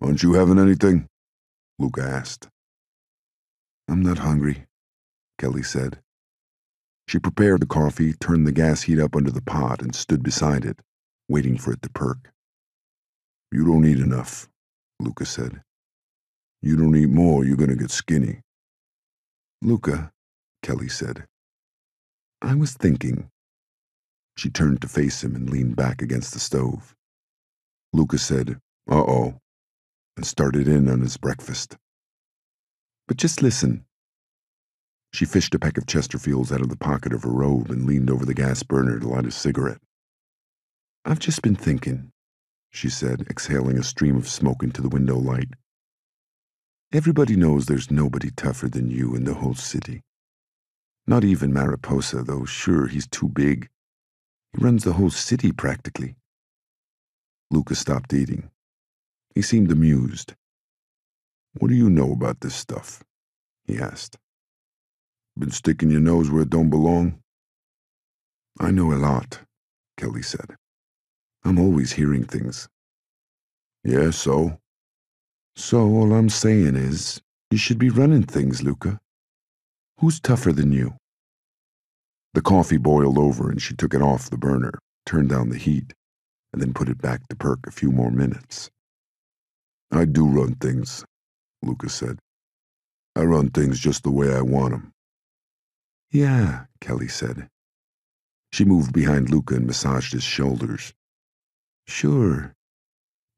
Aren't you having anything? Luca asked. I'm not hungry, Kelly said. She prepared the coffee, turned the gas heat up under the pot, and stood beside it, waiting for it to perk. You don't eat enough, Luca said. You don't eat more, you're gonna get skinny. Luca, Kelly said. I was thinking. She turned to face him and leaned back against the stove. Luca said, uh-oh, and started in on his breakfast. But just listen. She fished a pack of Chesterfields out of the pocket of her robe and leaned over the gas burner to light a cigarette. I've just been thinking, she said, exhaling a stream of smoke into the window light. Everybody knows there's nobody tougher than you in the whole city. Not even Mariposa, though sure he's too big. He runs the whole city practically. Luca stopped eating. He seemed amused. What do you know about this stuff? He asked. Been sticking your nose where it don't belong? I know a lot, Kelly said. I'm always hearing things. Yeah, so? So all I'm saying is, you should be running things, Luca. Who's tougher than you? The coffee boiled over and she took it off the burner, turned down the heat, and then put it back to perk a few more minutes. I do run things, Luca said. I run things just the way I want them. Yeah, Kelly said. She moved behind Luca and massaged his shoulders. Sure.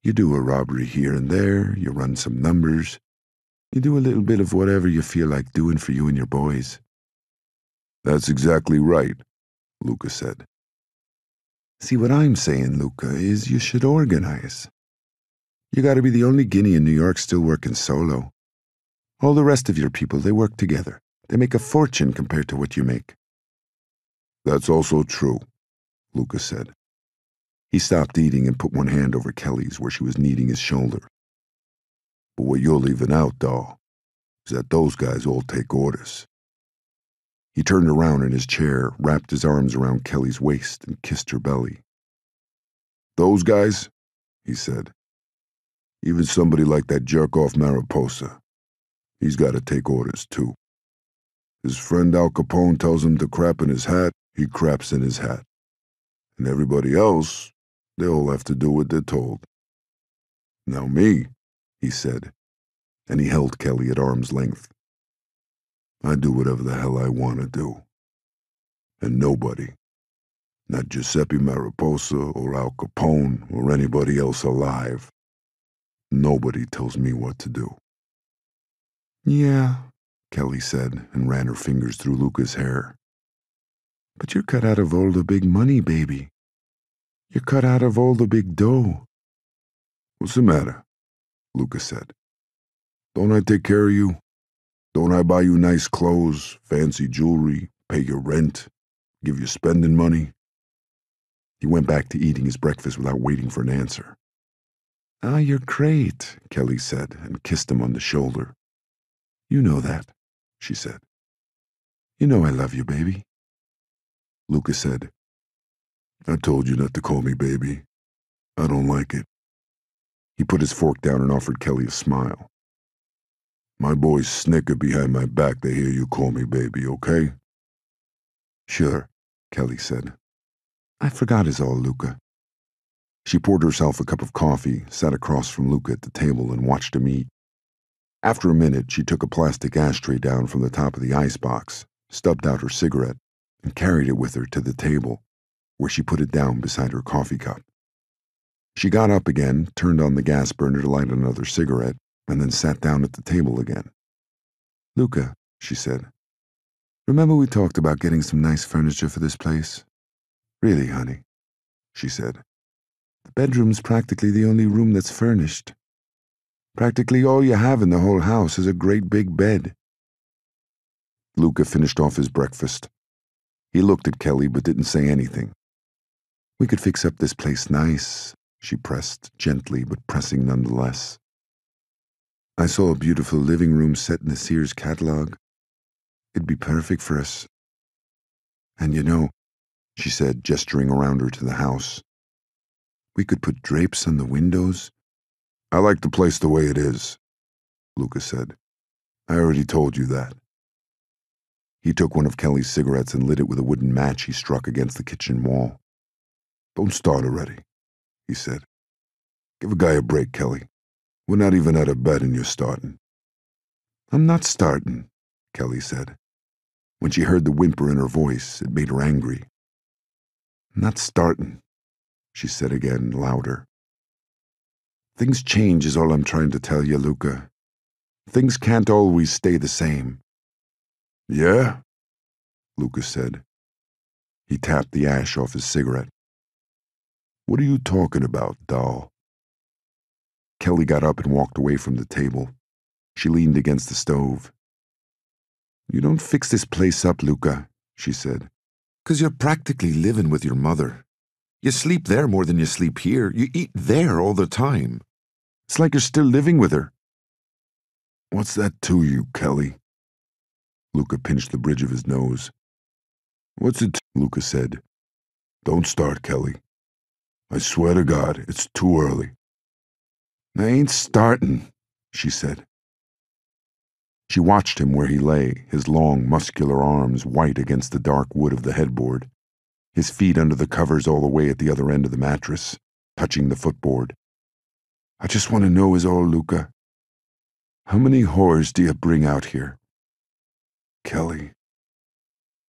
You do a robbery here and there, you run some numbers. You do a little bit of whatever you feel like doing for you and your boys. That's exactly right, Luca said. See, what I'm saying, Luca, is you should organize. You gotta be the only Guinea in New York still working solo. All the rest of your people, they work together. They make a fortune compared to what you make. That's also true, Luca said. He stopped eating and put one hand over Kelly's where she was kneading his shoulder. But what you're leaving out, doll, is that those guys all take orders. He turned around in his chair, wrapped his arms around Kelly's waist, and kissed her belly. Those guys, he said. Even somebody like that jerk-off Mariposa, he's got to take orders, too. His friend Al Capone tells him to crap in his hat, he craps in his hat. And everybody else, they all have to do what they're told. Now me, he said, and he held Kelly at arm's length. I do whatever the hell I want to do. And nobody, not Giuseppe Mariposa or Al Capone or anybody else alive, nobody tells me what to do. Yeah, Kelly said and ran her fingers through Luca's hair. But you're cut out of all the big money, baby. You're cut out of all the big dough. What's the matter? Luca said. Don't I take care of you? Don't I buy you nice clothes, fancy jewelry, pay your rent, give you spending money? He went back to eating his breakfast without waiting for an answer. Ah, you're great, Kelly said and kissed him on the shoulder. You know that, she said. You know I love you, baby. Luca said, I told you not to call me baby. I don't like it. He put his fork down and offered Kelly a smile. My boys snicker behind my back they hear you call me baby, okay? Sure, Kelly said. I forgot is all, Luca. She poured herself a cup of coffee, sat across from Luca at the table, and watched him eat. After a minute, she took a plastic ashtray down from the top of the icebox, stubbed out her cigarette, and carried it with her to the table, where she put it down beside her coffee cup. She got up again, turned on the gas burner to light another cigarette, and then sat down at the table again. Luca, she said, remember we talked about getting some nice furniture for this place? Really, honey, she said. The bedroom's practically the only room that's furnished. Practically all you have in the whole house is a great big bed. Luca finished off his breakfast. He looked at Kelly but didn't say anything. We could fix up this place nice, she pressed, gently but pressing nonetheless. I saw a beautiful living room set in the Sears catalog. It'd be perfect for us. And you know, she said, gesturing around her to the house, we could put drapes on the windows, I like the place the way it is, Lucas said. I already told you that. He took one of Kelly's cigarettes and lit it with a wooden match he struck against the kitchen wall. Don't start already, he said. Give a guy a break, Kelly. We're not even out of bed and you're starting. I'm not starting, Kelly said. When she heard the whimper in her voice, it made her angry. I'm not starting, she said again, louder. Things change is all I'm trying to tell you, Luca. Things can't always stay the same. Yeah? Lucas said. He tapped the ash off his cigarette. What are you talking about, doll? Kelly got up and walked away from the table. She leaned against the stove. You don't fix this place up, Luca, she said, 'cause you're practically living with your mother. You sleep there more than you sleep here. You eat there all the time. It's like you're still living with her. What's that to you, Kelly? Luca pinched the bridge of his nose. What's it? Luca said. Don't start, Kelly. I swear to God, it's too early. I ain't starting, she said. She watched him where he lay, his long, muscular arms white against the dark wood of the headboard, his feet under the covers all the way at the other end of the mattress, touching the footboard. I just want to know is all, Luca. How many whores do you bring out here? Kelly.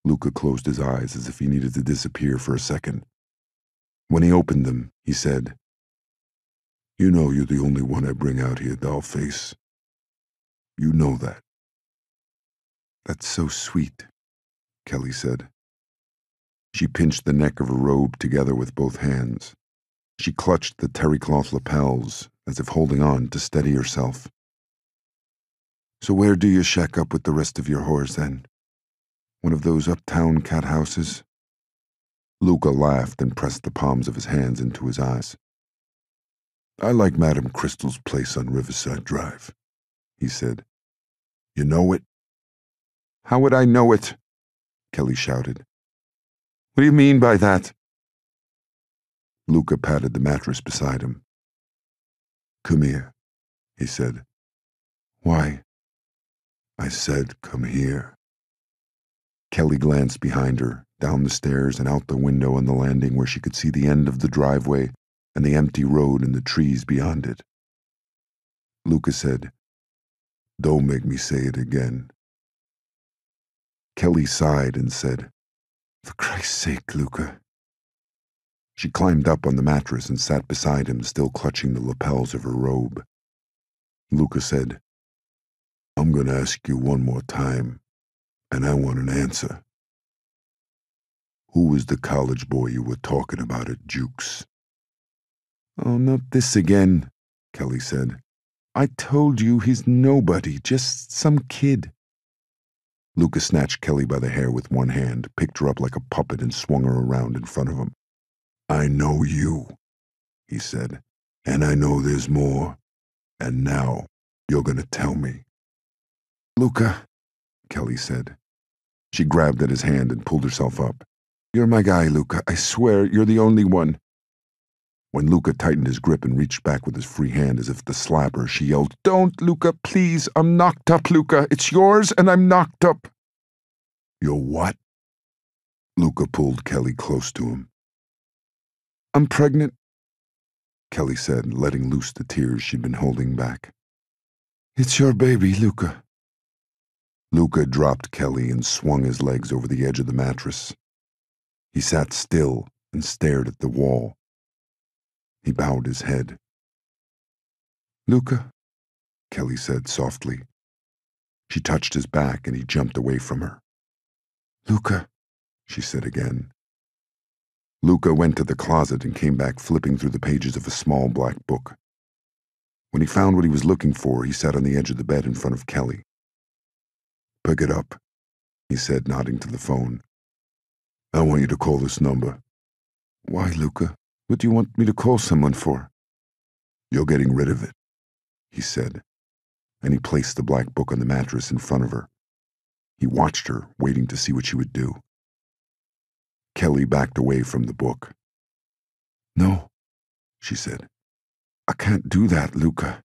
Luca closed his eyes as if he needed to disappear for a second. When he opened them, he said, You know you're the only one I bring out here, dollface. You know that. That's so sweet, Kelly said. She pinched the neck of her robe together with both hands. She clutched the terry cloth lapels, as if holding on to steady herself. So where do you shack up with the rest of your whores, then? One of those uptown cat houses? Luca laughed and pressed the palms of his hands into his eyes. I like Madame Crystal's place on Riverside Drive, he said. You know it? How would I know it? Kelly shouted. What do you mean by that? Luca patted the mattress beside him. Come here, he said. Why? I said, come here. Kelly glanced behind her, down the stairs and out the window on the landing where she could see the end of the driveway and the empty road and the trees beyond it. Luca said, Don't make me say it again. Kelly sighed and said, For Christ's sake, Luca. She climbed up on the mattress and sat beside him, still clutching the lapels of her robe. Luca said, I'm going to ask you one more time, and I want an answer. Who was the college boy you were talking about at Duke's? Oh, not this again, Kelly said. I told you he's nobody, just some kid. Luca snatched Kelly by the hair with one hand, picked her up like a puppet, and swung her around in front of him. I know you, he said, and I know there's more, and now you're going to tell me. Luca, Kelly said. She grabbed at his hand and pulled herself up. You're my guy, Luca. I swear you're the only one. When Luca tightened his grip and reached back with his free hand as if to slap her, she yelled, Don't, Luca, please. I'm knocked up, Luca. It's yours and I'm knocked up. You're what? Luca pulled Kelly close to him. I'm pregnant, Kelly said, letting loose the tears she'd been holding back. It's your baby, Luca. Luca dropped Kelly and swung his legs over the edge of the mattress. He sat still and stared at the wall. He bowed his head. Luca, Kelly said softly. She touched his back and he jumped away from her. Luca, she said again. Luca went to the closet and came back flipping through the pages of a small black book. When he found what he was looking for, he sat on the edge of the bed in front of Kelly. Pick it up, he said, nodding to the phone. I want you to call this number. Why, Luca? What do you want me to call someone for? You're getting rid of it, he said, and he placed the black book on the mattress in front of her. He watched her, waiting to see what she would do. Kelly backed away from the book. No, she said. I can't do that, Luca.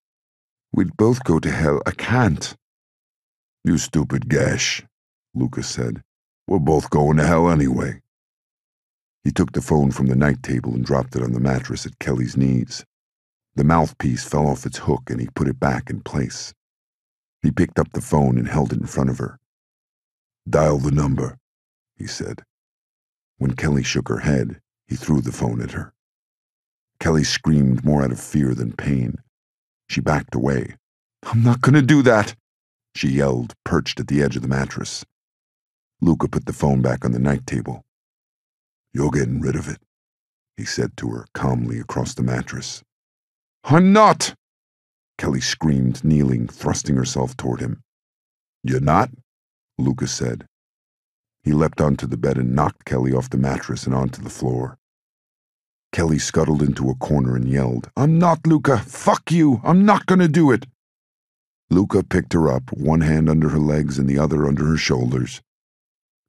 We'd both go to hell. I can't. You stupid gash, Luca said. We're both going to hell anyway. He took the phone from the night table and dropped it on the mattress at Kelly's knees. The mouthpiece fell off its hook and he put it back in place. He picked up the phone and held it in front of her. Dial the number, he said. When Kelly shook her head, he threw the phone at her. Kelly screamed more out of fear than pain. She backed away. I'm not going to do that, she yelled, perched at the edge of the mattress. Luca put the phone back on the night table. You're getting rid of it, he said to her calmly across the mattress. I'm not, Kelly screamed, kneeling, thrusting herself toward him. You're not? Luca said. He leapt onto the bed and knocked Kelly off the mattress and onto the floor. Kelly scuttled into a corner and yelled, I'm not, Luca! Fuck you! I'm not gonna do it! Luca picked her up, one hand under her legs and the other under her shoulders.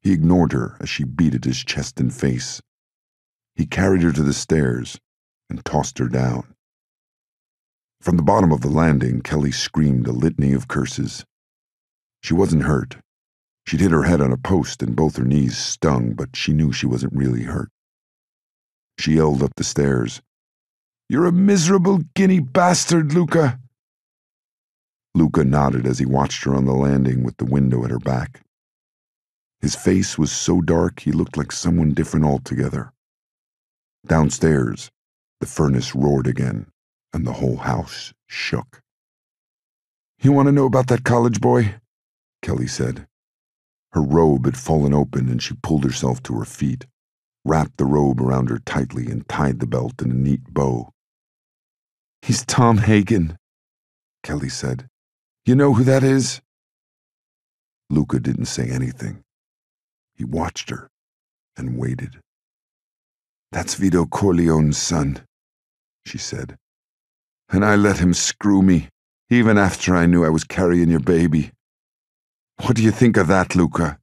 He ignored her as she beat at his chest and face. He carried her to the stairs and tossed her down. From the bottom of the landing, Kelly screamed a litany of curses. She wasn't hurt. She'd hit her head on a post and both her knees stung, but she knew she wasn't really hurt. She yelled up the stairs, You're a miserable guinea bastard, Luca! Luca nodded as he watched her on the landing with the window at her back. His face was so dark he looked like someone different altogether. Downstairs, the furnace roared again, and the whole house shook. You want to know about that college boy? Kelly said. Her robe had fallen open and she pulled herself to her feet, wrapped the robe around her tightly and tied the belt in a neat bow. He's Tom Hagen, Kelly said. You know who that is? Luca didn't say anything. He watched her and waited. That's Vito Corleone's son, she said. And I let him screw me, even after I knew I was carrying your baby. What do you think of that, Luca?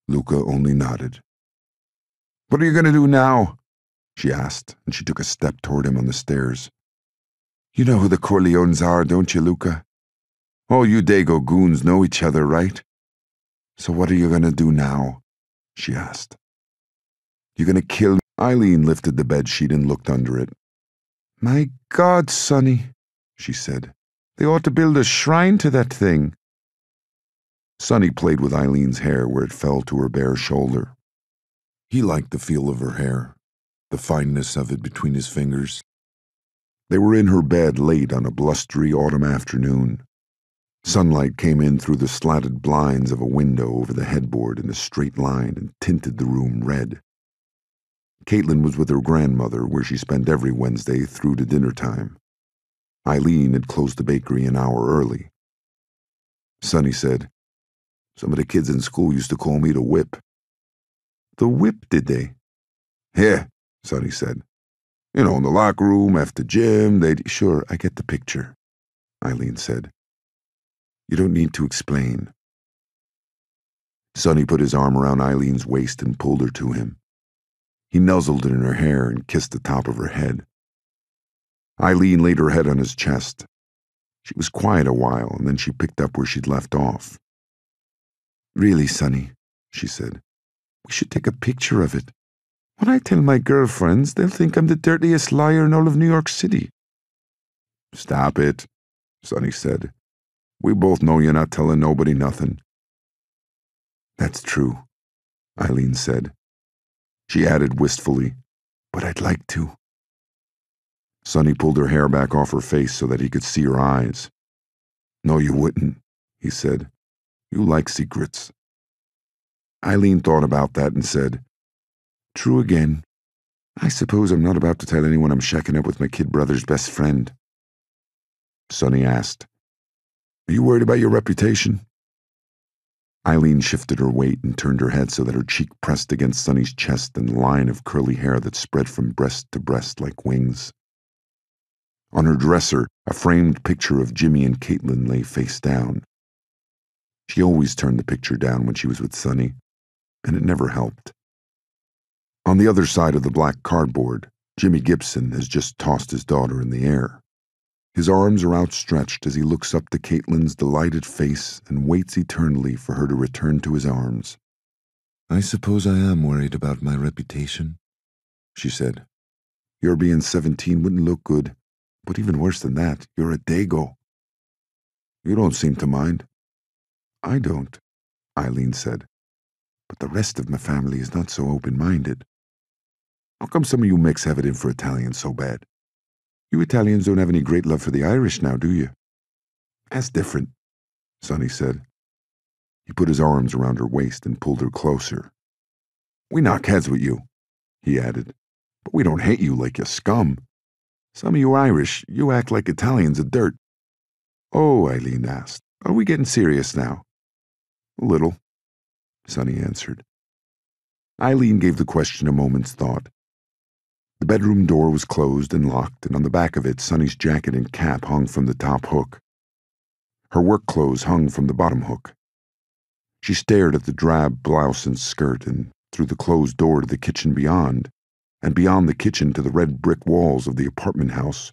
Luca only nodded. What are you going to do now? She asked, and she took a step toward him on the stairs. You know who the Corleones are, don't you, Luca? All you Dago goons know each other, right? So what are you going to do now? She asked. You going to kill me? Eileen lifted the bedsheet and looked under it. My God, Sonny, she said. They ought to build a shrine to that thing. Sonny played with Eileen's hair where it fell to her bare shoulder. He liked the feel of her hair, the fineness of it between his fingers. They were in her bed late on a blustery autumn afternoon. Sunlight came in through the slatted blinds of a window over the headboard in a straight line and tinted the room red. Caitlin was with her grandmother, where she spent every Wednesday through to dinner time. Eileen had closed the bakery an hour early. Sonny said, Some of the kids in school used to call me the Whip. The Whip, did they? Yeah, Sonny said. You know, in the locker room, after gym, they'd... Sure, I get the picture, Eileen said. You don't need to explain. Sonny put his arm around Eileen's waist and pulled her to him. He nuzzled in her hair and kissed the top of her head. Eileen laid her head on his chest. She was quiet a while, and then she picked up where she'd left off. Really, Sonny, she said, we should take a picture of it. When I tell my girlfriends, they'll think I'm the dirtiest liar in all of New York City. Stop it, Sonny said. We both know you're not telling nobody nothing. That's true, Eileen said. She added wistfully, but I'd like to. Sonny pulled her hair back off her face so that he could see her eyes. No, you wouldn't, he said. You like secrets. Eileen thought about that and said, True again. I suppose I'm not about to tell anyone I'm shacking up with my kid brother's best friend. Sonny asked, Are you worried about your reputation? Eileen shifted her weight and turned her head so that her cheek pressed against Sonny's chest and line of curly hair that spread from breast to breast like wings. On her dresser, a framed picture of Jimmy and Caitlin lay face down. She always turned the picture down when she was with Sonny, and it never helped. On the other side of the black cardboard, Jimmy Gibson has just tossed his daughter in the air. His arms are outstretched as he looks up to Caitlin's delighted face and waits eternally for her to return to his arms. "I suppose I am worried about my reputation," she said. "Your being 17 wouldn't look good, but even worse than that, you're a dago." "You don't seem to mind." "I don't," Eileen said, "but the rest of my family is not so open-minded." "How come some of you mix have it in for Italians so bad? You Italians don't have any great love for the Irish now, do you?" "That's different," Sonny said. He put his arms around her waist and pulled her closer. "We knock heads with you," he added, "but we don't hate you like you scum. Some of you Irish, you act like Italians are dirt." "Oh," Eileen asked, "are we getting serious now?" "A little," Sonny answered. Eileen gave the question a moment's thought. The bedroom door was closed and locked, and on the back of it, Sonny's jacket and cap hung from the top hook. Her work clothes hung from the bottom hook. She stared at the drab blouse and skirt, and through the closed door to the kitchen beyond, and beyond the kitchen to the red brick walls of the apartment house,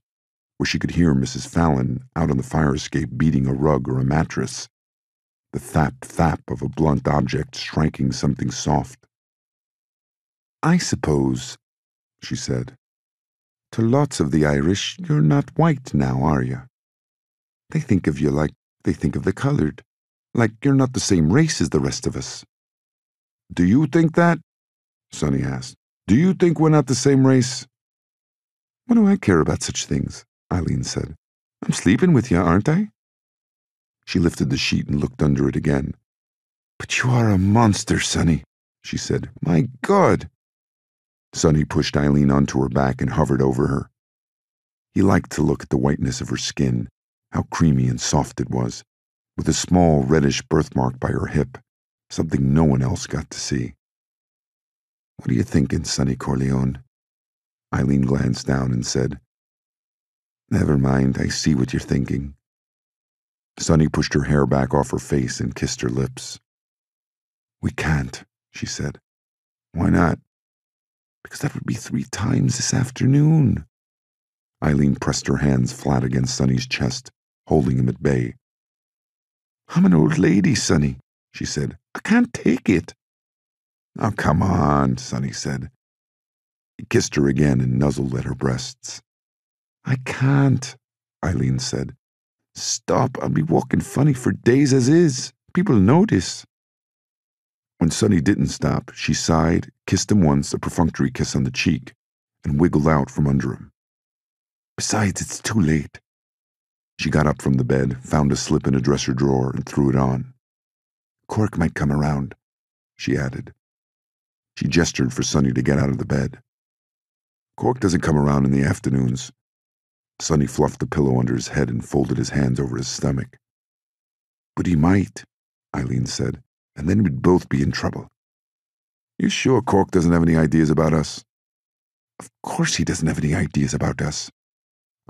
where she could hear Mrs. Fallon out on the fire escape beating a rug or a mattress, the thap-thap of a blunt object striking something soft. "I suppose," she said, "to lots of the Irish, you're not white now, are you? They think of you like they think of the colored, like you're not the same race as the rest of us." "Do you think that?" Sonny asked. "Do you think we're not the same race?" "What do I care about such things?" Eileen said. "I'm sleeping with you, aren't I?" She lifted the sheet and looked under it again. "But you are a monster, Sonny," she said. "My God!" Sonny pushed Eileen onto her back and hovered over her. He liked to look at the whiteness of her skin, how creamy and soft it was, with a small reddish birthmark by her hip, something no one else got to see. "What are you thinking, Sonny Corleone?" Eileen glanced down and said, "Never mind, I see what you're thinking." Sonny pushed her hair back off her face and kissed her lips. "We can't," she said. "Why not?" "Because that would be 3 times this afternoon." Eileen pressed her hands flat against Sonny's chest, holding him at bay. "I'm an old lady, Sonny," she said. "I can't take it." "Oh, come on," Sonny said. He kissed her again and nuzzled at her breasts. "I can't," Eileen said. "Stop, I'll be walking funny for days as is. People notice." When Sonny didn't stop, she sighed, kissed him once, a perfunctory kiss on the cheek, and wiggled out from under him. "Besides, it's too late." She got up from the bed, found a slip in a dresser drawer, and threw it on. "Cork might come around," she added. She gestured for Sonny to get out of the bed. "Cork doesn't come around in the afternoons." Sonny fluffed the pillow under his head and folded his hands over his stomach. "But he might," Eileen said, "and then we'd both be in trouble." "You sure Cork doesn't have any ideas about us?" "Of course he doesn't have any ideas about us,"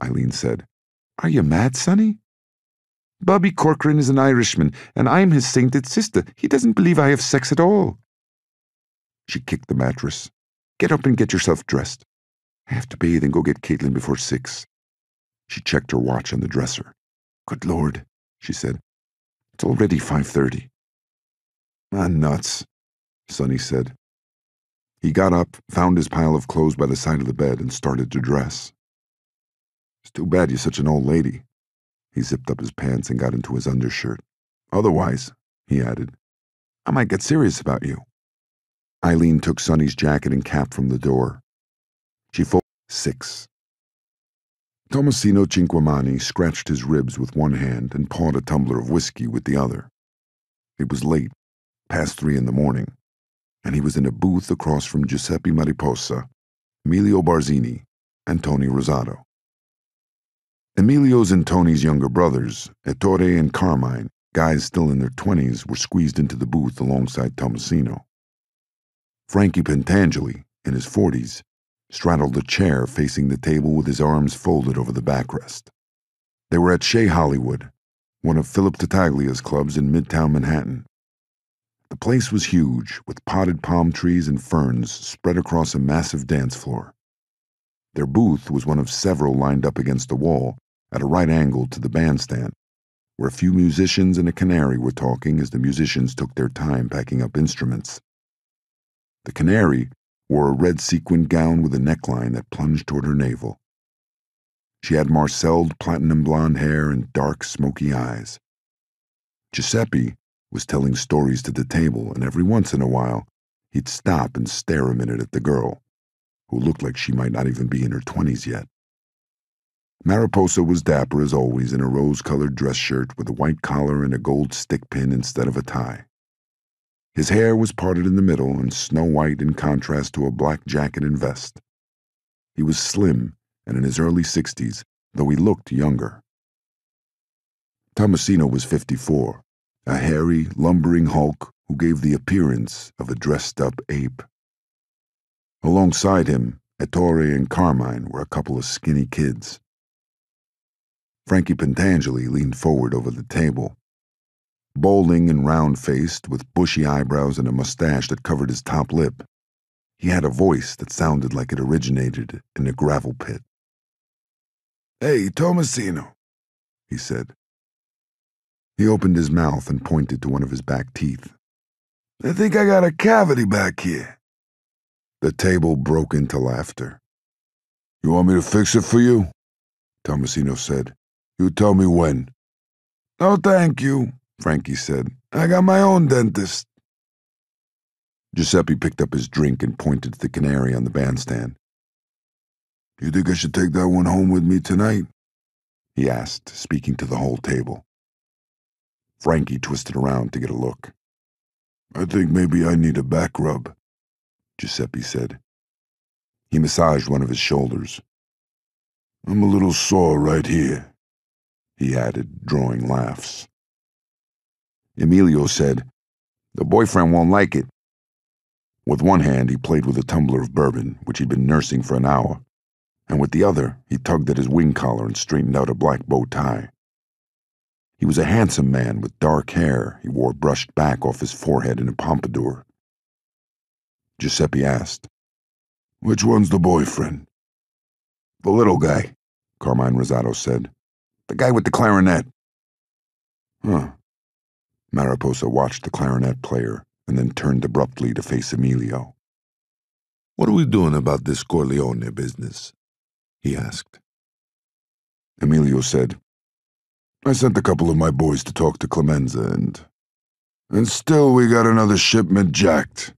Eileen said. "Are you mad, Sonny? Bobby Corcoran is an Irishman, and I'm his sainted sister. He doesn't believe I have sex at all." She kicked the mattress. "Get up and get yourself dressed. I have to bathe and go get Caitlin before 6. She checked her watch on the dresser. "Good Lord," she said. "It's already 5:30. "Ah, nuts," Sonny said. He got up, found his pile of clothes by the side of the bed, and started to dress. "It's too bad you're such an old lady." He zipped up his pants and got into his undershirt. "Otherwise," he added, "I might get serious about you." Eileen took Sonny's jacket and cap from the door. She folded 6. Tomasino Cinquemani scratched his ribs with one hand and pawed a tumbler of whiskey with the other. It was late, past 3 in the morning, and he was in a booth across from Giuseppe Mariposa, Emilio Barzini, and Tony Rosato. Emilio's and Tony's younger brothers, Ettore and Carmine, guys still in their 20s, were squeezed into the booth alongside Tomasino. Frankie Pentangeli, in his 40s, straddled a chair facing the table with his arms folded over the backrest. They were at Chez Hollywood, one of Philip Tattaglia's clubs in Midtown Manhattan. The place was huge, with potted palm trees and ferns spread across a massive dance floor. Their booth was one of several lined up against a wall, at a right angle to the bandstand, where a few musicians and a canary were talking as the musicians took their time packing up instruments. The canary wore a red sequined gown with a neckline that plunged toward her navel. She had marcelled platinum blonde hair and dark, smoky eyes. Giuseppe was telling stories to the table, and every once in a while he'd stop and stare a minute at the girl, who looked like she might not even be in her 20s yet. Mariposa was dapper as always in a rose-colored dress shirt with a white collar and a gold stick pin instead of a tie. His hair was parted in the middle and snow-white in contrast to a black jacket and vest. He was slim and in his early 60s, though he looked younger. Tomasino was 54, a hairy, lumbering hulk who gave the appearance of a dressed-up ape. Alongside him, Ettore and Carmine were a couple of skinny kids. Frankie Pentangeli leaned forward over the table. Balding and round-faced, with bushy eyebrows and a mustache that covered his top lip, he had a voice that sounded like it originated in a gravel pit. "Hey, Tomasino," he said. He opened his mouth and pointed to one of his back teeth. "I think I got a cavity back here." The table broke into laughter. "You want me to fix it for you?" Tomasino said. "You tell me when." "No, thank you," Frankie said. "I got my own dentist." Giuseppe picked up his drink and pointed to the canary on the bandstand. "You think I should take that one home with me tonight?" he asked, speaking to the whole table. Frankie twisted around to get a look. "I think maybe I need a back rub," Giuseppe said. He massaged one of his shoulders. "I'm a little sore right here," he added, drawing laughs. Emilio said, "The boyfriend won't like it." With one hand, he played with a tumbler of bourbon, which he'd been nursing for an hour, and with the other, he tugged at his wing collar and straightened out a black bow tie. He was a handsome man with dark hair he wore brushed back off his forehead in a pompadour. Giuseppe asked, "Which one's the boyfriend?" "The little guy," Carmine Rosado said. "The guy with the clarinet." "Huh." Mariposa watched the clarinet player and then turned abruptly to face Emilio. "What are we doing about this Corleone business?" he asked. Emilio said, "I sent a couple of my boys to talk to Clemenza, and still we got another shipment jacked."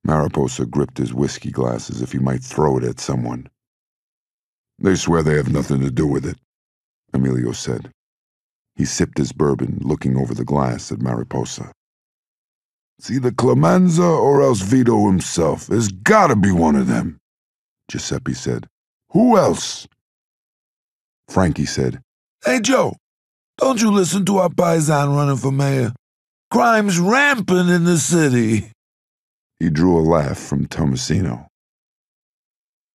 Mariposa gripped his whiskey glass as if he might throw it at someone. "They swear they have nothing to do with it," Emilio said. He sipped his bourbon, looking over the glass at Mariposa. "It's either Clemenza or else Vito himself. There's gotta be one of them," Giuseppe said. "Who else?" Frankie said, "Hey, Joe, don't you listen to our paisan running for mayor? Crime's rampant in the city." He drew a laugh from Tomasino.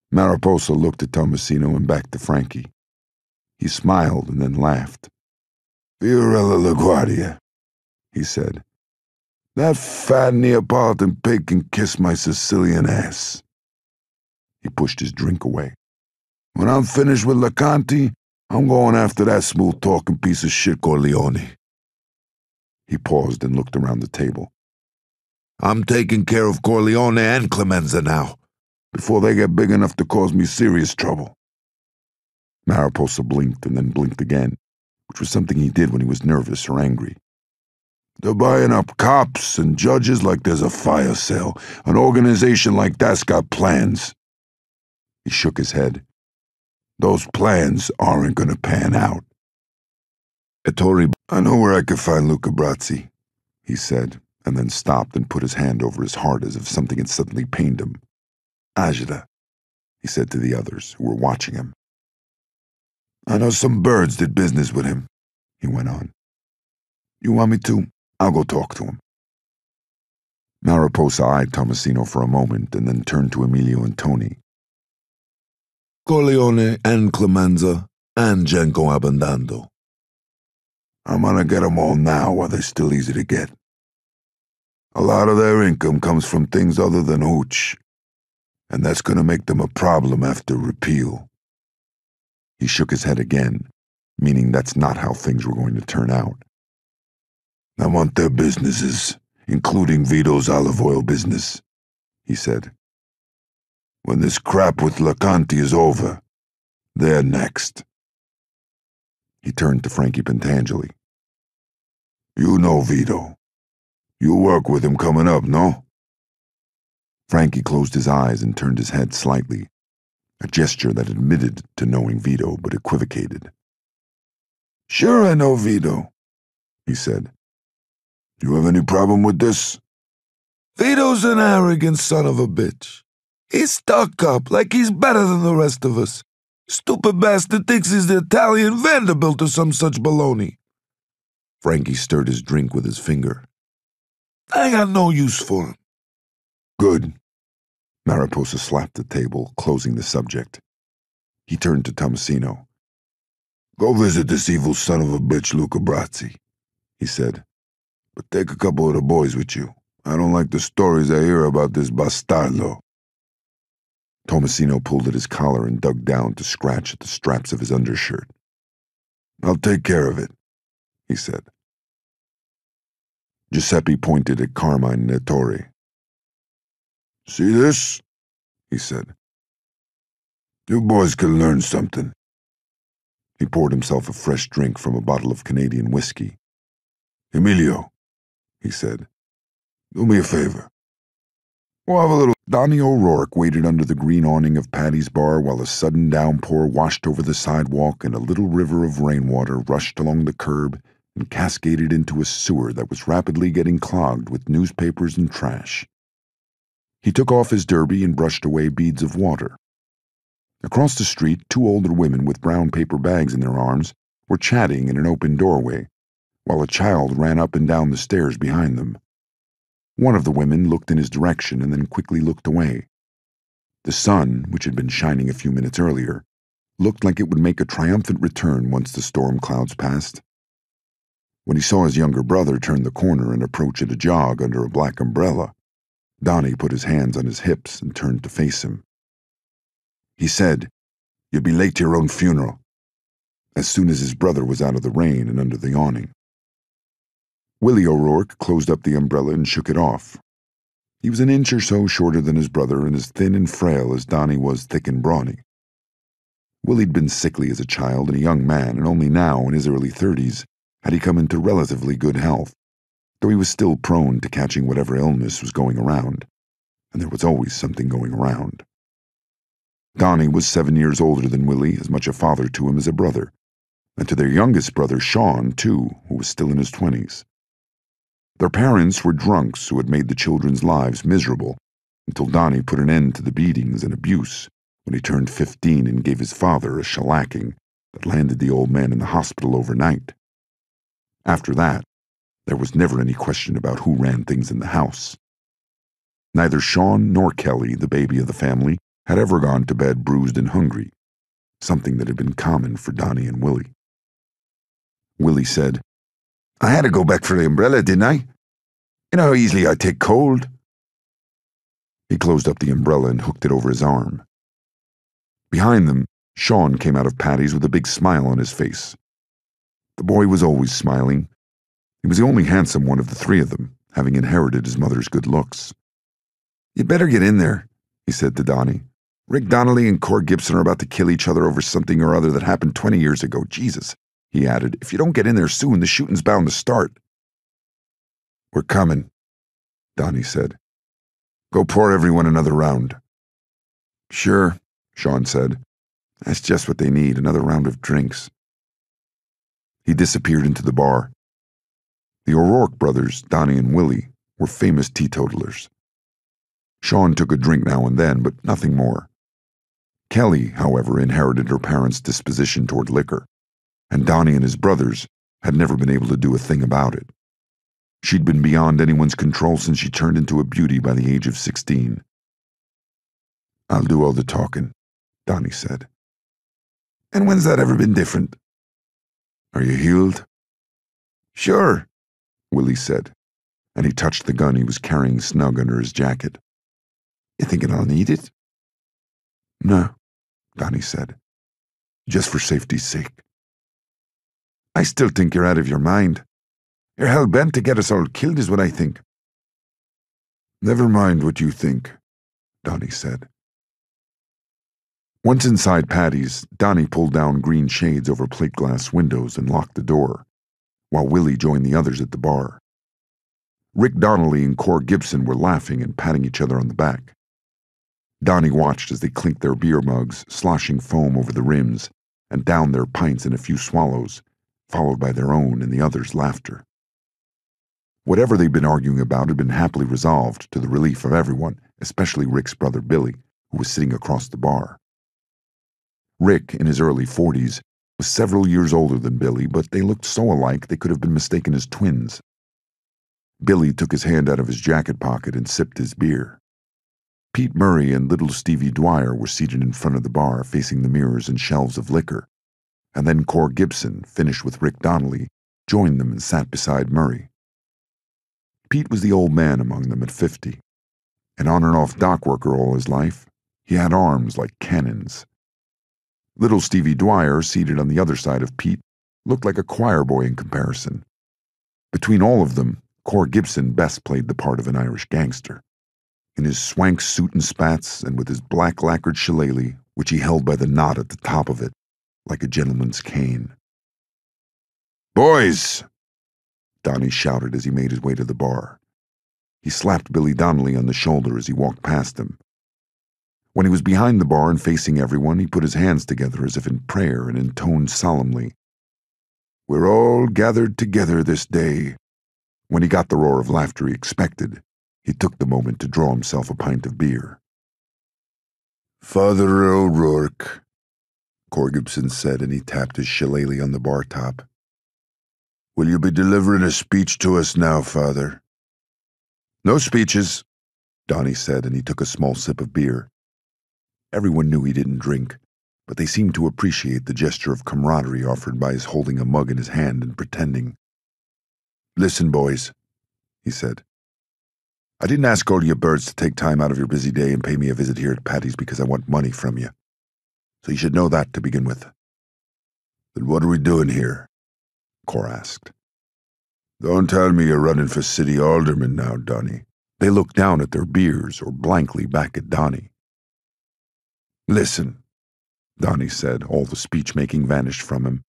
Mariposa looked at Tomasino and back to Frankie. He smiled and then laughed. "Fiorella LaGuardia," he said. "That fat Neapolitan pig can kiss my Sicilian ass." He pushed his drink away. "When I'm finished with Lacanti, I'm going after that smooth-talking piece of shit Corleone." He paused and looked around the table. "I'm taking care of Corleone and Clemenza now, before they get big enough to cause me serious trouble." Mariposa blinked and then blinked again, which was something he did when he was nervous or angry. "They're buying up cops and judges like there's a fire sale. An organization like that's got plans." He shook his head. "Those plans aren't gonna pan out." "Ettore, I know where I could find Luca Brazzi," he said, and then stopped and put his hand over his heart as if something had suddenly pained him. "Agita," he said to the others who were watching him. "I know some birds did business with him," he went on. "You want me to? I'll go talk to him." Mariposa eyed Tomasino for a moment and then turned to Emilio and Tony. "Corleone and Clemenza and Genco Abandando. I'm gonna get them all now while they're still easy to get. A lot of their income comes from things other than hooch. and that's going to make them a problem after repeal. He shook his head again, meaning that's not how things were going to turn out. I want their businesses, including Vito's olive oil business, he said. When this crap with Lacanti is over, they're next. He turned to Frankie Pentangeli. You know Vito. You work with him coming up, no? Frankie closed his eyes and turned his head slightly, a gesture that admitted to knowing Vito but equivocated. Sure I know Vito, he said. Do you have any problem with this? Vito's an arrogant son of a bitch. He's stuck up like he's better than the rest of us. Stupid bastard thinks he's the Italian Vanderbilt or some such baloney. Frankie stirred his drink with his finger. I got no use for him. Good. Mariposa slapped the table, closing the subject. He turned to Tomasino. Go visit this evil son of a bitch, Luca Brazzi, he said. But take a couple of the boys with you. I don't like the stories I hear about this bastardo. Tomasino pulled at his collar and dug down to scratch at the straps of his undershirt. I'll take care of it, he said. Giuseppe pointed at Carmine Nettore. See this? He said. You boys can learn something. He poured himself a fresh drink from a bottle of Canadian whiskey. Emilio, he said, do me a favor. We'll have a little. Donnie O'Rourke waited under the green awning of Patty's bar while a sudden downpour washed over the sidewalk and a little river of rainwater rushed along the curb and cascaded into a sewer that was rapidly getting clogged with newspapers and trash. He took off his derby and brushed away beads of water. Across the street, two older women with brown paper bags in their arms were chatting in an open doorway, while a child ran up and down the stairs behind them. One of the women looked in his direction and then quickly looked away. The sun, which had been shining a few minutes earlier, looked like it would make a triumphant return once the storm clouds passed. When he saw his younger brother turn the corner and approach at a jog under a black umbrella, Donnie put his hands on his hips and turned to face him. He said, "You'll be late to your own funeral," as soon as his brother was out of the rain and under the awning. Willie O'Rourke closed up the umbrella and shook it off. He was an inch or so shorter than his brother and as thin and frail as Donnie was thick and brawny. Willie'd been sickly as a child and a young man, and only now, in his early 30s, had he come into relatively good health, though he was still prone to catching whatever illness was going around, and there was always something going around. Donnie was 7 years older than Willie, as much a father to him as a brother, and to their youngest brother, Sean, too, who was still in his 20s. Their parents were drunks who had made the children's lives miserable until Donnie put an end to the beatings and abuse when he turned 15 and gave his father a shellacking that landed the old man in the hospital overnight. After that, there was never any question about who ran things in the house. Neither Sean nor Kelly, the baby of the family, had ever gone to bed bruised and hungry, something that had been common for Donnie and Willie. Willie said, "I had to go back for the umbrella, didn't I? You know how easily I take cold." He closed up the umbrella and hooked it over his arm. Behind them, Sean came out of Patty's with a big smile on his face. The boy was always smiling. He was the only handsome one of the three of them, having inherited his mother's good looks. "You'd better get in there," he said to Donnie. "Rick Donnelly and Cord Gibson are about to kill each other over something or other that happened 20 years ago. Jesus," he added, "if you don't get in there soon, the shooting's bound to start." "We're coming," Donnie said. "Go pour everyone another round." "Sure," Sean said. "That's just what they need, another round of drinks." He disappeared into the bar. The O'Rourke brothers, Donnie and Willie, were famous teetotalers. Sean took a drink now and then, but nothing more. Kelly, however, inherited her parents' disposition toward liquor, and Donnie and his brothers had never been able to do a thing about it. She'd been beyond anyone's control since she turned into a beauty by the age of 16. "I'll do all the talking," Donnie said. "And when's that ever been different?" "Are you healed?" "Sure," Willie said, and he touched the gun he was carrying snug under his jacket. "You thinking I'll need it?" No, Donnie said. Just for safety's sake. I still think you're out of your mind. You're hell-bent to get us all killed is what I think. Never mind what you think, Donnie said. Once inside Patty's, Donnie pulled down green shades over plate glass windows and locked the door, while Willie joined the others at the bar. Rick Donnelly and Cor Gibson were laughing and patting each other on the back. Donnie watched as they clinked their beer mugs, sloshing foam over the rims, and downed their pints in a few swallows, followed by their own and the others' laughter. Whatever they'd been arguing about had been happily resolved to the relief of everyone, especially Rick's brother Billy, who was sitting across the bar. Rick, in his early 40s, was several years older than Billy, but they looked so alike they could have been mistaken as twins. Billy took his hand out of his jacket pocket and sipped his beer. Pete Murray and little Stevie Dwyer were seated in front of the bar, facing the mirrors and shelves of liquor, and then Cor Gibson, finished with Rick Donnelly, joined them and sat beside Murray. Pete was the old man among them at 50. An on-and-off dock worker all his life, he had arms like cannons. Little Stevie Dwyer, seated on the other side of Pete, looked like a choir boy in comparison. Between all of them, Cor Gibson best played the part of an Irish gangster. In his swank suit and spats, and with his black lacquered shillelagh, which he held by the knot at the top of it, like a gentleman's cane. "Boys!" Donnie shouted as he made his way to the bar. He slapped Billy Donnelly on the shoulder as he walked past him. When he was behind the bar and facing everyone, he put his hands together as if in prayer and intoned solemnly, "We're all gathered together this day." When he got the roar of laughter he expected, he took the moment to draw himself a pint of beer. "Father O'Rourke," Cor Gibson said, and he tapped his shillelagh on the bar top. "Will you be delivering a speech to us now, Father?" "No speeches," Donnie said, and he took a small sip of beer. Everyone knew he didn't drink, but they seemed to appreciate the gesture of camaraderie offered by his holding a mug in his hand and pretending. "Listen, boys," he said. "I didn't ask all you birds to take time out of your busy day and pay me a visit here at Patty's because I want money from you. So you should know that to begin with." "Then what are we doing here?" Cor asked. "Don't tell me you're running for city alderman now, Donnie." They looked down at their beers or blankly back at Donnie. "Listen," Donnie said, all the speech-making vanished from him.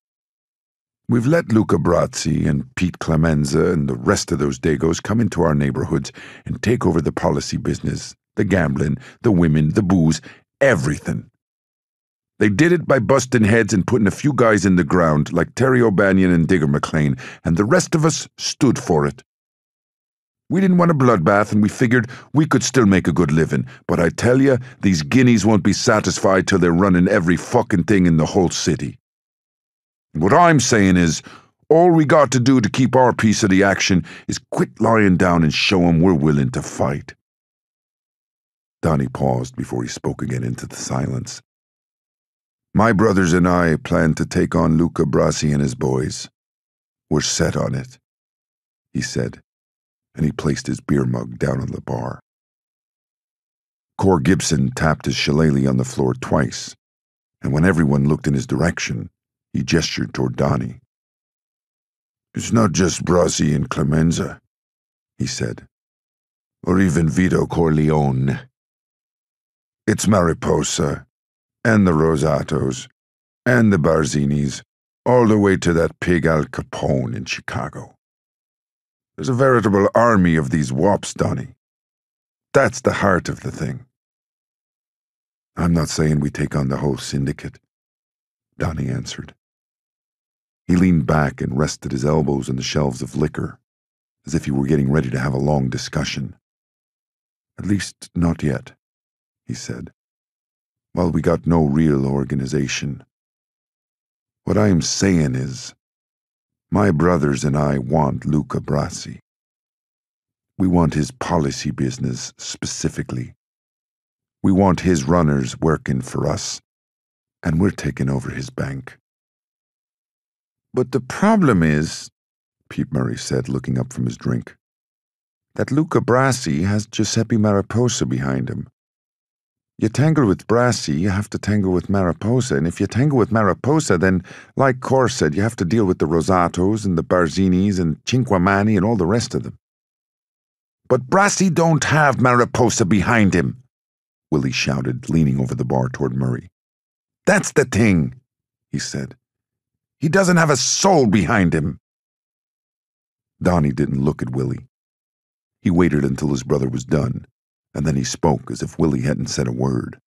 "We've let Luca Brazzi and Pete Clemenza and the rest of those Dagos come into our neighborhoods and take over the policy business, the gambling, the women, the booze, everything. They did it by busting heads and putting a few guys in the ground like Terry O'Banion and Digger McLean, and the rest of us stood for it. We didn't want a bloodbath, and we figured we could still make a good living, but I tell you, these guineas won't be satisfied till they're running every fucking thing in the whole city. What I'm saying is, all we got to do to keep our piece of the action is quit lying down and show 'em we're willing to fight." Donnie paused before he spoke again into the silence. "My brothers and I plan to take on Luca Brasi and his boys. We're set on it," he said, and he placed his beer mug down on the bar. Cor Gibson tapped his shillelagh on the floor twice, and when everyone looked in his direction, he gestured toward Donnie. "It's not just Brasi and Clemenza," he said, "or even Vito Corleone. It's Mariposa, and the Rosatos, and the Barzinis, all the way to that pig Al Capone in Chicago. There's a veritable army of these wops, Donnie. That's the heart of the thing." "I'm not saying we take on the whole syndicate," Donnie answered. He leaned back and rested his elbows on the shelves of liquor, as if he were getting ready to have a long discussion. "At least, not yet," he said. "Well, we got no real organization. What I am saying is, my brothers and I want Luca Brasi. We want his policy business specifically. We want his runners working for us, and we're taking over his bank." "But the problem is," Pete Murray said, looking up from his drink, "that Luca Brasi has Giuseppe Mariposa behind him. You tangle with Brassy, you have to tangle with Mariposa, and if you tangle with Mariposa, then, like Cor said, you have to deal with the Rosatos and the Barzinis and Cinquemani and all the rest of them. But Brassy don't have Mariposa behind him, Willie shouted, leaning over the bar toward Murray. That's the thing, he said. He doesn't have a soul behind him. Donnie didn't look at Willie. He waited until his brother was done, and then he spoke as if Willie hadn't said a word.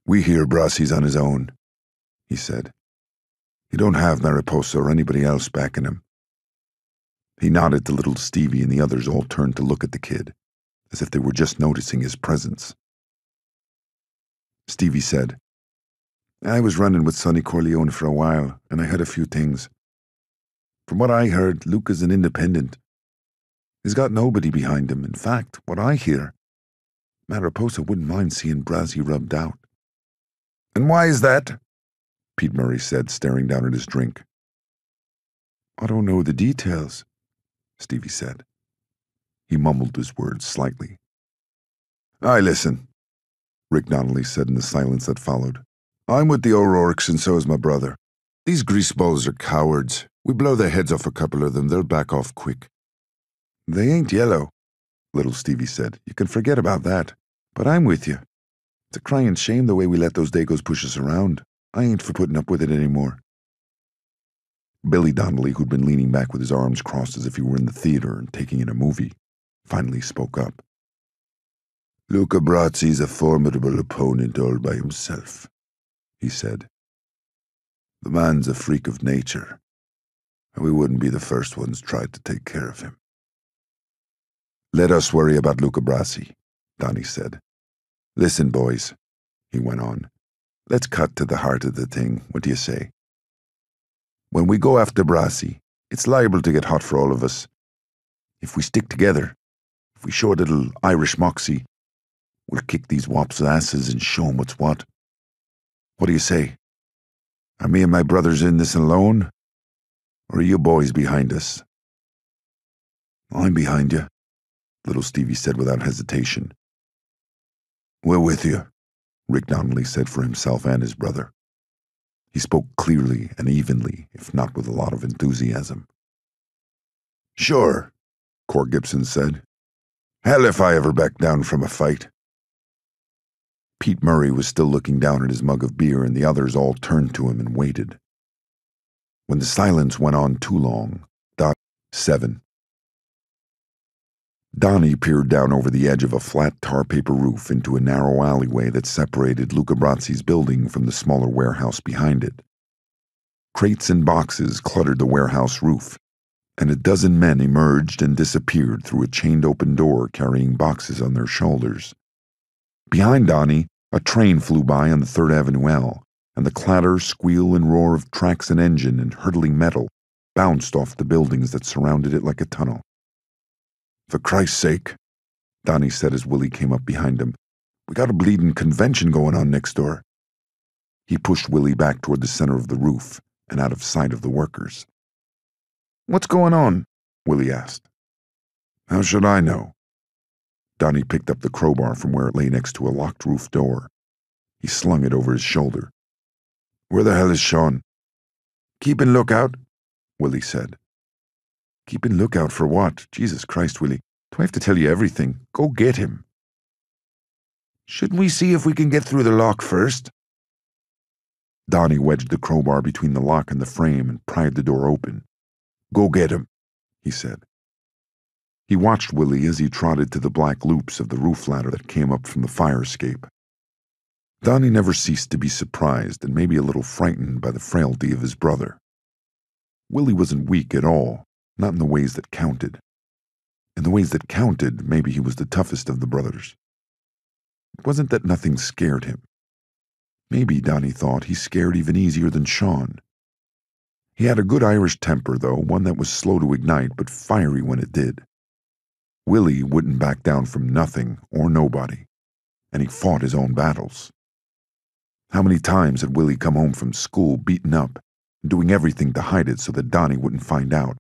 We hear Brassy's on his own, he said. He don't have Mariposa or anybody else backing him. He nodded to little Stevie, and the others all turned to look at the kid, as if they were just noticing his presence. Stevie said, I was running with Sonny Corleone for a while, and I heard a few things. From what I heard, Luke is an independent. He's got nobody behind him. In fact, what I hear, Mariposa wouldn't mind seeing Brassy rubbed out. And why is that? Pete Murray said, staring down at his drink. I don't know the details, Stevie said. He mumbled his words slightly. Aye, listen, Rick Donnelly said in the silence that followed. I'm with the O'Rourkes, and so is my brother. These greaseballs are cowards. We blow their heads off a couple of them, they'll back off quick. They ain't yellow, little Stevie said. You can forget about that. But I'm with you. It's a crying shame the way we let those Dagos push us around. I ain't for putting up with it anymore. Billy Donnelly, who'd been leaning back with his arms crossed as if he were in the theater and taking in a movie, finally spoke up. Luca Brazzi's a formidable opponent all by himself, he said. The man's a freak of nature, and we wouldn't be the first ones tried to take care of him. Let us worry about Luca Brasi, Donnie said. Listen, boys, he went on. Let's cut to the heart of the thing. What do you say? When we go after Brasi, it's liable to get hot for all of us. If we stick together, if we show a little Irish moxie, we'll kick these wops' asses and show 'em what's what. What do you say? Are me and my brothers in this alone? Or are you boys behind us? I'm behind you, little Stevie said without hesitation. We're with you, Rick Donnelly said for himself and his brother. He spoke clearly and evenly, if not with a lot of enthusiasm. Sure, Cor Gibson said. Hell if I ever back down from a fight. Pete Murray was still looking down at his mug of beer, and the others all turned to him and waited. When the silence went on too long, 7. Donnie peered down over the edge of a flat tar paper roof into a narrow alleyway that separated Luca Brazzi's building from the smaller warehouse behind it. Crates and boxes cluttered the warehouse roof, and a dozen men emerged and disappeared through a chained-open door carrying boxes on their shoulders. Behind Donnie, a train flew by on the 3rd Avenue L, and the clatter, squeal, and roar of tracks and engine and hurtling metal bounced off the buildings that surrounded it like a tunnel. For Christ's sake, Donnie said as Willie came up behind him, we got a bleeding convention going on next door. He pushed Willie back toward the center of the roof and out of sight of the workers. What's going on? Willie asked. How should I know? Donnie picked up the crowbar from where it lay next to a locked roof door. He slung it over his shoulder. Where the hell is Sean? Keeping lookout, Willie said. Keeping lookout for what? Jesus Christ, Willie. Do I have to tell you everything? Go get him. Shouldn't we see if we can get through the lock first? Donnie wedged the crowbar between the lock and the frame and pried the door open. Go get him, he said. He watched Willie as he trotted to the black loops of the roof ladder that came up from the fire escape. Donnie never ceased to be surprised and maybe a little frightened by the frailty of his brother. Willie wasn't weak at all, not in the ways that counted. In the ways that counted, maybe he was the toughest of the brothers. It wasn't that nothing scared him. Maybe, Donnie thought, he scared even easier than Sean. He had a good Irish temper, though, one that was slow to ignite but fiery when it did. Willie wouldn't back down from nothing or nobody, and he fought his own battles. How many times had Willie come home from school beaten up, doing everything to hide it so that Donnie wouldn't find out,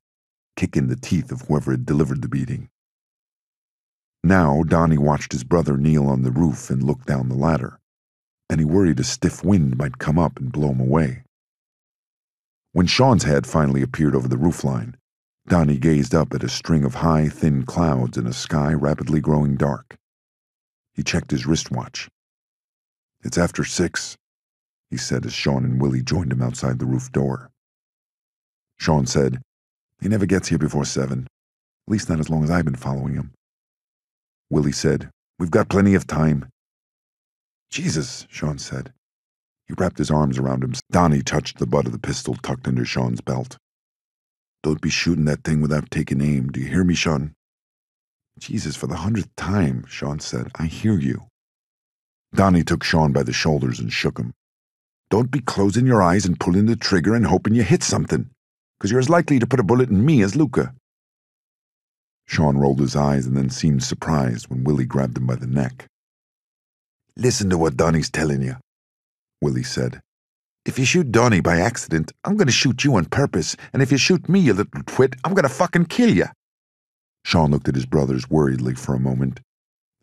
kick in the teeth of whoever had delivered the beating? Now Donnie watched his brother kneel on the roof and look down the ladder, and he worried a stiff wind might come up and blow him away. When Sean's head finally appeared over the roofline, Donnie gazed up at a string of high, thin clouds in a sky rapidly growing dark. He checked his wristwatch. "It's after 6, he said as Sean and Willie joined him outside the roof door. Sean said, "He never gets here before 7, at least not as long as I've been following him." Willie said, "We've got plenty of time." "Jesus," Sean said. He wrapped his arms around him. Donnie touched the butt of the pistol tucked under Sean's belt. "Don't be shooting that thing without taking aim. Do you hear me, Sean?" "Jesus, for the 100th time," Sean said. "I hear you." Donnie took Sean by the shoulders and shook him. "Don't be closing your eyes and pulling the trigger and hoping you hit something, because you're as likely to put a bullet in me as Luca." Sean rolled his eyes and then seemed surprised when Willie grabbed him by the neck. "Listen to what Donnie's telling you," Willie said. "If you shoot Donnie by accident, I'm going to shoot you on purpose, and if you shoot me, you little twit, I'm going to fucking kill you." Sean looked at his brothers worriedly for a moment,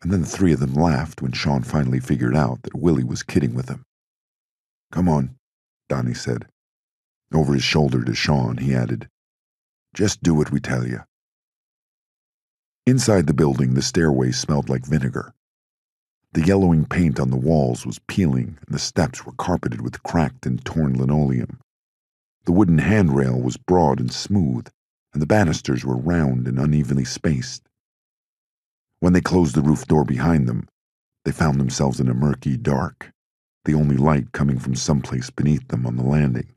and then the three of them laughed when Sean finally figured out that Willie was kidding with him. "Come on," Donnie said. Over his shoulder to Sean, he added, "Just do what we tell you." Inside the building, the stairway smelled like vinegar. The yellowing paint on the walls was peeling, and the steps were carpeted with cracked and torn linoleum. The wooden handrail was broad and smooth, and the banisters were round and unevenly spaced. When they closed the roof door behind them, they found themselves in a murky dark, the only light coming from someplace beneath them on the landing.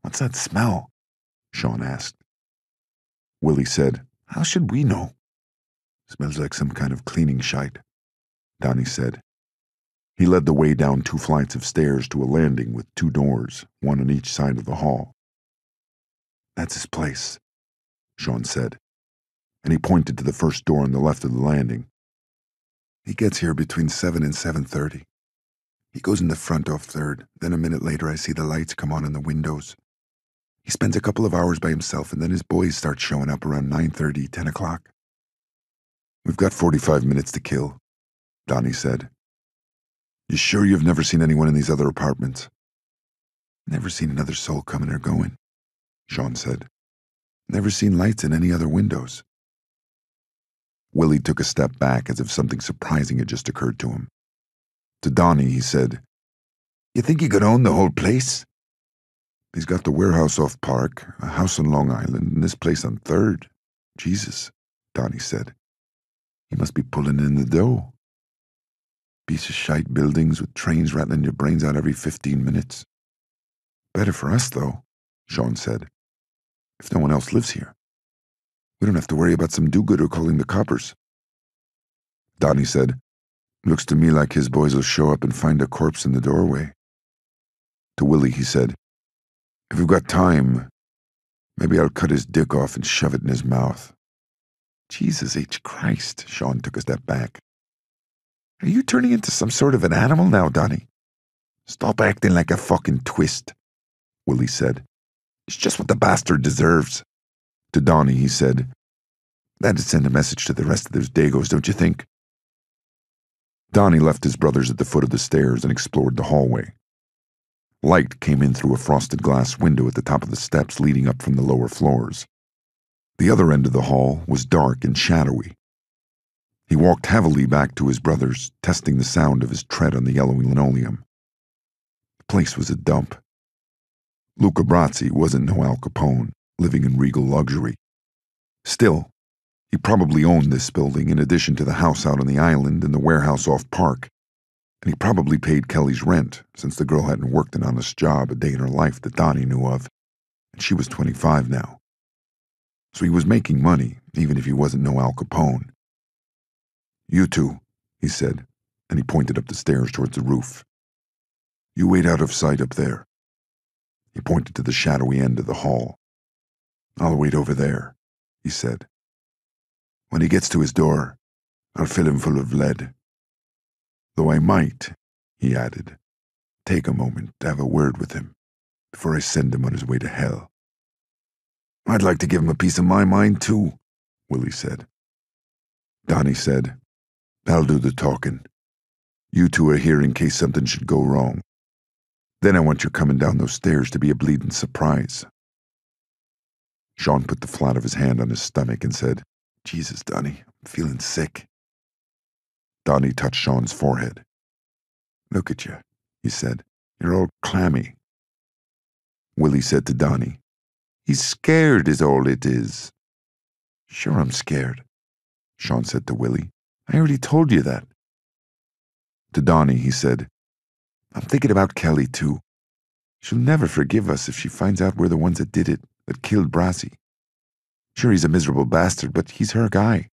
"What's that smell?" Sean asked. Willie said, "How should we know?" "Smells like some kind of cleaning shite," Donnie said. He led the way down 2 flights of stairs to a landing with 2 doors, one on each side of the hall. "That's his place," Sean said, and he pointed to the first door on the left of the landing. "He gets here between 7 and 7:30. He goes in the front off 3rd, then a minute later I see the lights come on in the windows. He spends a couple of hours by himself, and then his boys start showing up around 9:30, 10 o'clock. "We've got 45 minutes to kill," Donnie said. "You sure you've never seen anyone in these other apartments?" "Never seen another soul coming or going," Sean said. "Never seen lights in any other windows." Willie took a step back as if something surprising had just occurred to him. To Donnie, he said, "You think he could own the whole place?" "He's got the warehouse off Park, a house on Long Island, and this place on 3rd. Jesus," Donnie said. "He must be pulling in the dough. Piece of shite buildings with trains rattling your brains out every 15 minutes. Better for us, though," Sean said. "If no one else lives here. We don't have to worry about some do-gooder calling the coppers." Donnie said, "Looks to me like his boys will show up and find a corpse in the doorway." To Willie, he said, "If we've got time, maybe I'll cut his dick off and shove it in his mouth." "Jesus H. Christ," Sean took a step back. "Are you turning into some sort of an animal now, Donnie?" "Stop acting like a fucking twist," Willie said. "It's just what the bastard deserves." To Donnie, he said, "That'd send a message to the rest of those Dagos, don't you think?" Donnie left his brothers at the foot of the stairs and explored the hallway. Light came in through a frosted glass window at the top of the steps leading up from the lower floors. The other end of the hall was dark and shadowy. He walked heavily back to his brothers, testing the sound of his tread on the yellowy linoleum. The place was a dump. Luca Brazzi wasn't no Al Capone, living in regal luxury. Still, he probably owned this building in addition to the house out on the island and the warehouse off Park, and he probably paid Kelly's rent, since the girl hadn't worked an honest job a day in her life that Donnie knew of, and she was 25 now. So he was making money, even if he wasn't no Al Capone. "You two," he said, and he pointed up the stairs towards the roof. "You wait out of sight up there." He pointed to the shadowy end of the hall. "I'll wait over there," he said. "When he gets to his door, I'll fill him full of lead. Though I might," he added, "take a moment to have a word with him before I send him on his way to hell." "I'd like to give him a piece of my mind, too," Willie said. Donnie said. I'll do the talking. You two are here in case something should go wrong. Then I want you coming down those stairs to be a bleeding surprise. Sean put the flat of his hand on his stomach and said, Jesus, Donnie, I'm feeling sick. Donnie touched Sean's forehead. Look at you, he said. You're all clammy. Willie said to Donnie, He's scared is all it is. Sure I'm scared, Sean said to Willie. I already told you that. To Donnie, he said, I'm thinking about Kelly, too. She'll never forgive us if she finds out we're the ones that did it, that killed Brassy. Sure, he's a miserable bastard, but he's her guy.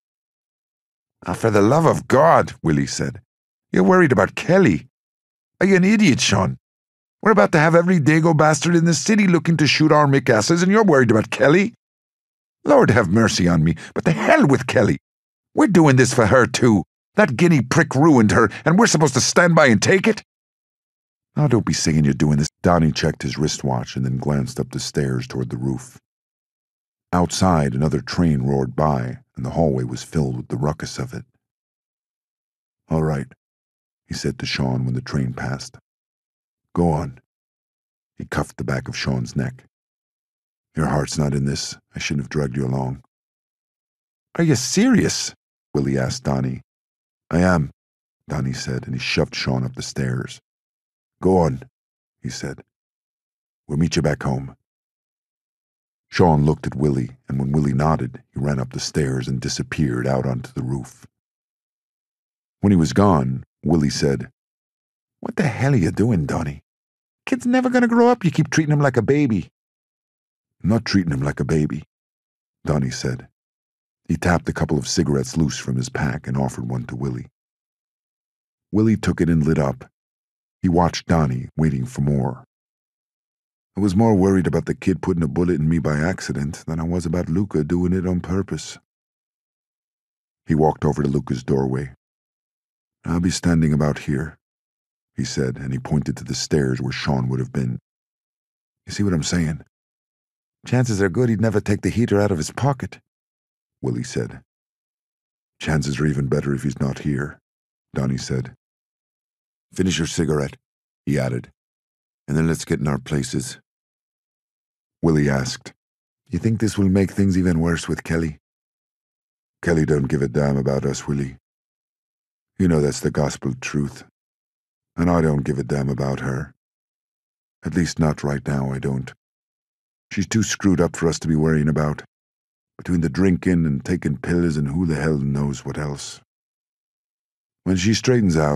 Ah, for the love of God, Willie said. You're worried about Kelly. Are you an idiot, Sean? We're about to have every dago bastard in the city looking to shoot our Mick-asses, and you're worried about Kelly? Lord have mercy on me, but the hell with Kelly. We're doing this for her, too. That guinea prick ruined her, and we're supposed to stand by and take it? Oh, don't be saying you're doing this. Donnie checked his wristwatch and then glanced up the stairs toward the roof. Outside, another train roared by, and the hallway was filled with the ruckus of it. All right, he said to Sean when the train passed. Go on. He cuffed the back of Sean's neck. Your heart's not in this. I shouldn't have dragged you along. Are you serious? Willie asked Donnie. I am, Donnie said, and he shoved Sean up the stairs. Go on, he said. We'll meet you back home. Sean looked at Willie, and when Willie nodded, he ran up the stairs and disappeared out onto the roof. When he was gone, Willie said, What the hell are you doing, Donnie? Kid's never going to grow up. You keep treating him like a baby. I'm not treating him like a baby, Donnie said. He tapped a couple of cigarettes loose from his pack and offered one to Willie. Willie took it and lit up. He watched Donnie, waiting for more. I was more worried about the kid putting a bullet in me by accident than I was about Luca doing it on purpose. He walked over to Luca's doorway. I'll be standing about here, he said, and he pointed to the stairs where Sean would have been. You see what I'm saying? Chances are good he'd never take the heater out of his pocket, Willie said. Chances are even better if he's not here, Donnie said. Finish your cigarette, he added, and then let's get in our places. Willie asked, You think this will make things even worse with Kelly? Kelly don't give a damn about us, Willie. You know that's the gospel truth. And I don't give a damn about her. At least not right now, I don't. She's too screwed up for us to be worrying about. Between the drinking and taking pills and who the hell knows what else. When she straightens out,